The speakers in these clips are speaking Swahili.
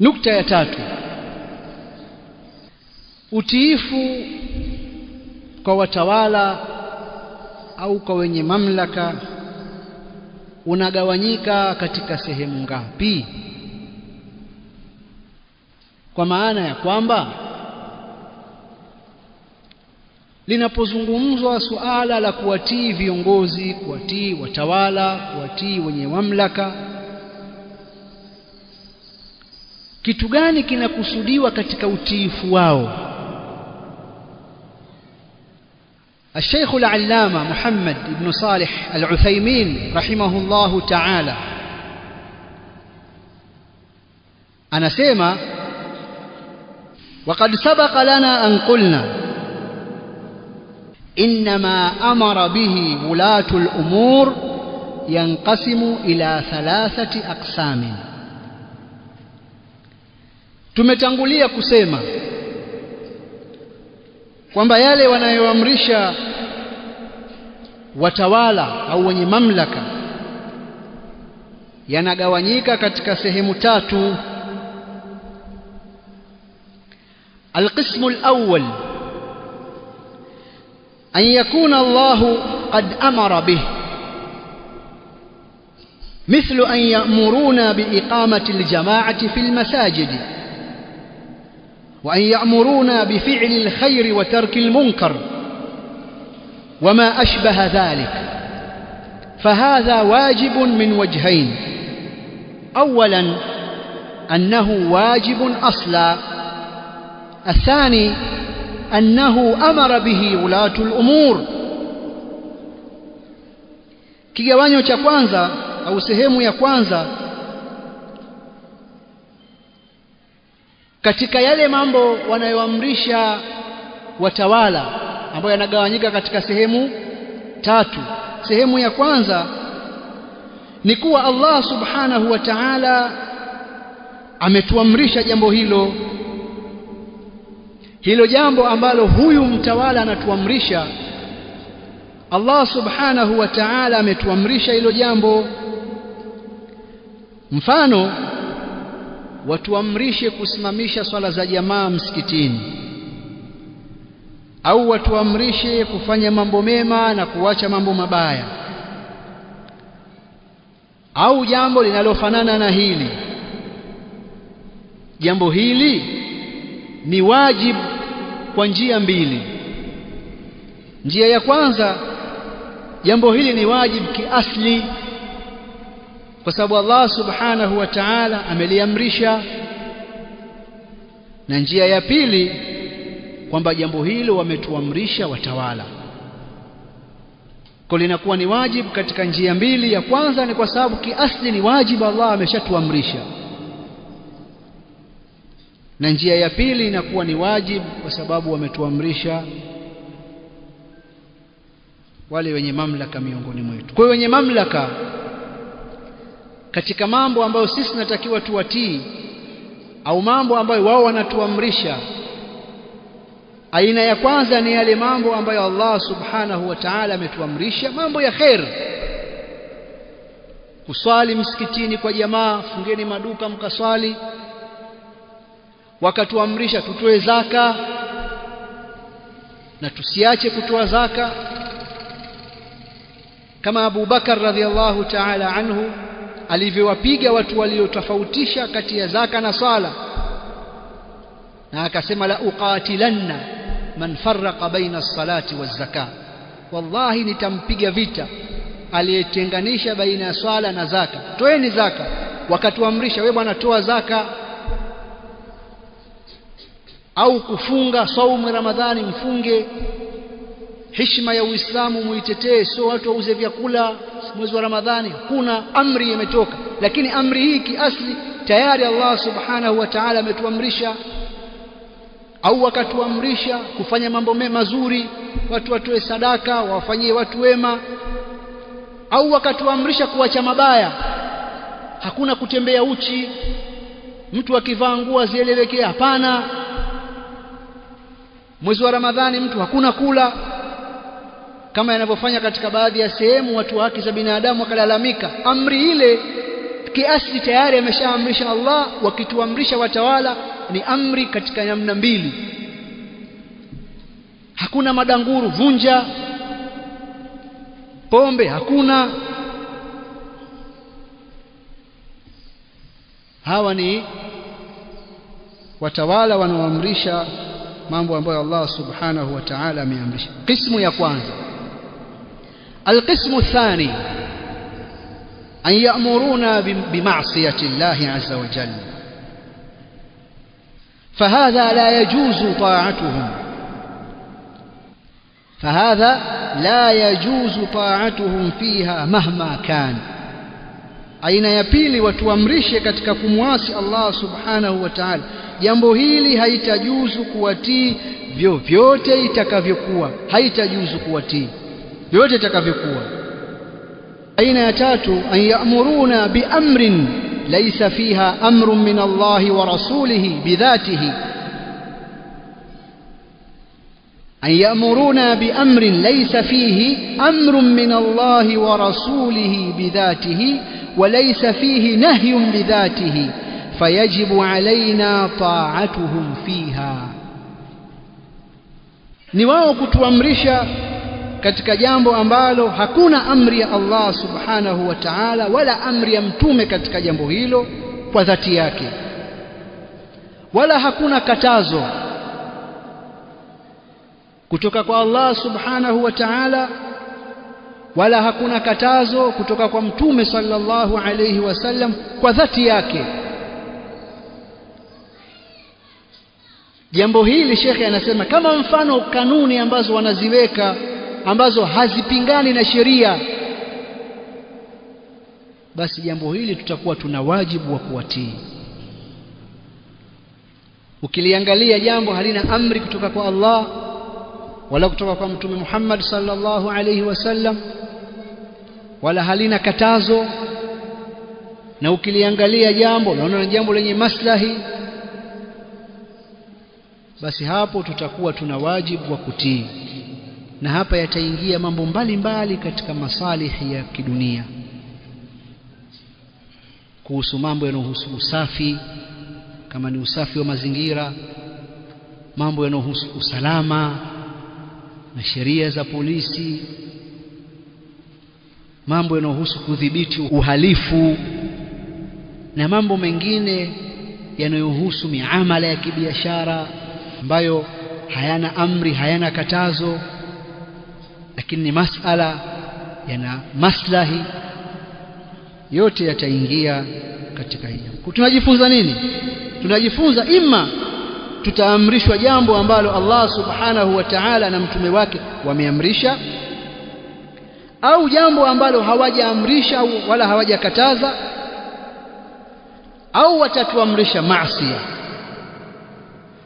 Nukta ya tatu, utiifu kwa watawala au kwa wenye mamlaka unagawanyika katika sehemu ngapi? Kwa maana ya kwamba linapozungumzwa suala la kuwatii viongozi, kuwatii watawala, kuwatii wenye mamlaka, kitu gani kinakusudiwa katika utiifu wao? الشيخ العلامة محمد بن صالح العثيمين رحمه الله تعالى anasema وقد سبق لنا أن قلنا إنما أمر به ولاة الأمور ينقسم إلى 3 أقسام. tumetangulia kusema kwamba yale wanayoamrisha watawala au wenye mamlaka yanagawanyika katika sehemu 3. القسم الأول أن يكون الله قد أمر به، مثل أن يأمرون بإقامة الجماعة في المساجد، وأن يأمرون بفعل الخير وترك المنكر وما أشبه ذلك، فهذا واجب من وجهين: أولا أنه واجب أصلا، الثاني أنه أمر به ولاة الأمور. kigawanyo cha kwanza au sehemu ya kwanza katika yale mambo wanayoamrisha watawala ambayo yanagawanyika katika sehemu 3. Sehemu ya kwanza ni kuwa Allah subhanahu wa ta'ala ametuamrisha jambo hilo. Hilo jambo ambalo huyu mtawala anatuamrisha, Allah subhanahu wa ta'ala ametuamrisha hilo jambo. Mfano, watuamrishe kusimamisha swala za jamaa msikitini, au watuamrishe kufanya mambo mema na kuacha mambo mabaya, au jambo linalofanana na hili. Jambo hili ni wajibu kwa njia mbili. Njia ya kwanza, jambo hili ni wajibu kiasli kwa sababu Allah subhanahu wa ta'ala ameliamrisha, na njia ya pili kwamba jambo hilo wametuamrisha watawala, kwa linakuwa ni wajibu katika njia mbili. Ya kwanza ni kwa sababu kiasli ni wajibu, Allah ameshatuamrisha, na njia ya pili inakuwa ni wajibu kwa sababu wametuamrisha wale wenye mamlaka miongoni mwetu. Kwa hiyo wenye mamlaka katika mambo ambayo sisi tunatakiwa tuwatii au mambo ambayo wao wanatuamrisha, aina ya kwanza ni yale mambo ambayo Allah subhanahu wa ta'ala ametuamrisha, mambo ya khair. Kuswali msikitini kwa jamaa, fungeni maduka mkaswali. Wakatuamrisha tutoe zaka na tusiache kutoa zaka, kama Abu Bakar radhiallahu ta'ala anhu alivyowapiga watu waliotofautisha kati ya zaka na swala, na akasema la uqatilanna man farraqa baina as-salati waz-zaka, wallahi nitampiga vita aliyetenganisha baina ya swala na zaka. Toeni zaka. Wakatuamrisha, wewe bwana toa zaka. Au kufunga saumu Ramadhani, mfunge. Heshima ya Uislamu muitetee, sio watu wauze vyakula mwezi wa Ramadhani. Kuna amri imetoka, lakini amri hii kiasli tayari Allah subhanahu wa ta'ala ametuamrisha. Au wakatuamrisha kufanya mambo mazuri, watu watoe sadaka, wafanyie watu wema. Au wakatuamrisha kuacha mabaya, hakuna kutembea uchi, mtu akivaa nguo zieleweke, hapana. Mwezi wa Ramadhani mtu hakuna kula, kama yanavyofanya katika baadhi ya sehemu watu wa haki za binadamu wakalalamika. Amri ile kiasli tayari ameshaamrisha Allah. Wakituamrisha watawala ni amri katika namna mbili, hakuna madanguru, vunja pombe, hakuna. Hawa ni watawala wanaoamrisha mambo ambayo Allah subhanahu wa ta'ala ameamrisha. Qismu ya kwanza. Alqismu athani an ya'muruna bima'siyati Allah azza wa jalla, fahadha la yajuzu ta'atuhum fiha mahma kan. Aina ya pili, watuamrishe katika kumwasi Allah subhanahu wa ta'ala, jambo hili haitajuzu kuwatii vyovyote itakavyokuwa, haitajuzu kuwatii vyovyote itakavyokuwa. Aina ya tatu, an ya'muruna bi amrin laysa fiha amrun min Allah wa rasulihi bidhatihi, an ya'muruna bi amrin laysa fihi amrun min Allah wa rasulihi bidhatihi wa laysa fihi nahyun bidhatihi fayajibu alaina ta'atuhum fiha. Ni wao kutuamrisha katika jambo ambalo hakuna amri ya Allah subhanahu wa ta'ala wala amri ya mtume katika jambo hilo kwa dhati yake, wala hakuna katazo kutoka kwa Allah subhanahu wa ta'ala, wala hakuna katazo kutoka kwa mtume sallallahu alayhi wasallam kwa dhati yake. Jambo hili shekhe anasema kama mfano kanuni ambazo wanaziweka ambazo hazipingani na sheria, basi jambo hili tutakuwa tuna wajibu wa kuwatii. Ukiliangalia jambo halina amri kutoka kwa Allah wala kutoka kwa mtume Muhammad sallallahu alayhi wasallam, wala halina katazo, na ukiliangalia jambo unaona jambo lenye maslahi, basi hapo tutakuwa tuna wajibu wa kutii. Na hapa yataingia mambo mbalimbali katika masalihi ya kidunia, kuhusu mambo yanayohusu usafi, kama ni usafi wa mazingira, mambo yanayohusu usalama na sheria za polisi, mambo yanayohusu kudhibiti uhalifu, na mambo mengine yanayohusu miamala ya kibiashara ambayo hayana amri, hayana katazo, lakini ni masala yana maslahi. Yote yataingia katika hiyo. Tunajifunza nini? Tunajifunza ima tutaamrishwa jambo ambalo Allah subhanahu wa ta'ala na mtume wake wameamrisha, au jambo ambalo hawajaamrisha wala hawajakataza, au watatuamrisha maasi.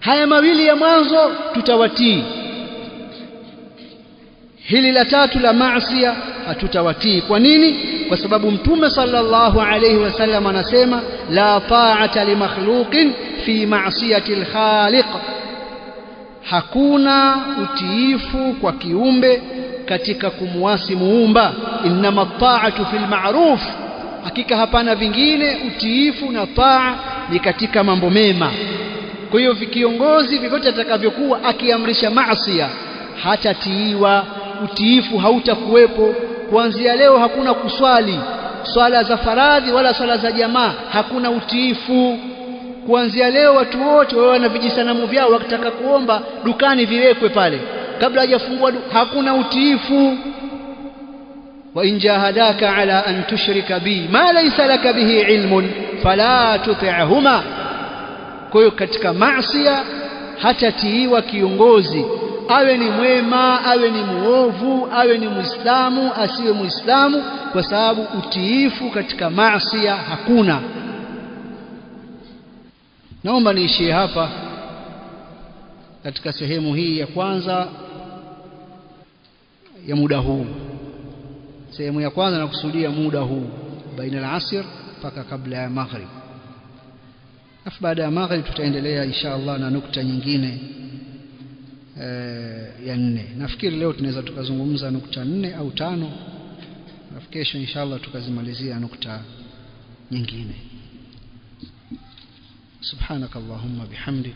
Haya mawili ya mwanzo tutawatii, hili la tatu la maasi hatutawatii. Kwa nini? Kwa sababu mtume sallallahu alayhi wasallam anasema la ta'ata li makhluqin fi ma'siyati al-khaliq, hakuna utiifu kwa kiumbe katika kumwasi muumba. Innama ta'atu fil ma'ruf, hakika hapana vingine, utiifu na taa ni katika mambo mema. Kwa hiyo vikiongozi vyovyote atakavyokuwa akiamrisha maasi hatatiiwa, utiifu hautakuwepo. Kuanzia leo hakuna kuswali swala za faradhi wala swala za jamaa, hakuna utiifu. Kuanzia leo watu wote wao wana vijisanamu vyao, wakitaka kuomba dukani viwekwe pale kabla hajafungua, hakuna utiifu. wa in jahadaka ala an tushrika bi ma laysa laka bihi ilmun fala tuti'huma. Kwa hiyo katika maasi hatatiiwa kiongozi, awe ni mwema, awe ni muovu, awe ni muislamu, asiwe muislamu, kwa sababu utiifu katika maasi hakuna. Naomba niishie hapa katika sehemu hii ya kwanza ya muda huu. Sehemu ya kwanza nakusudia muda huu baina al-asr mpaka kabla ya maghrib. Afu baada ya maghrib tutaendelea insha Allah na nukta nyingine ya 4. Nafikiri leo tunaweza tukazungumza nukta 4 au 5. Nafikiri kesho insha Allah tukazimalizia nukta nyingine. سبحانك اللهم بحمدك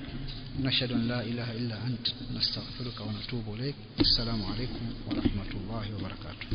نشهد أن لا إله إلا أنت نستغفرك ونتوب إليك. السلام عليكم ورحمة الله وبركاته.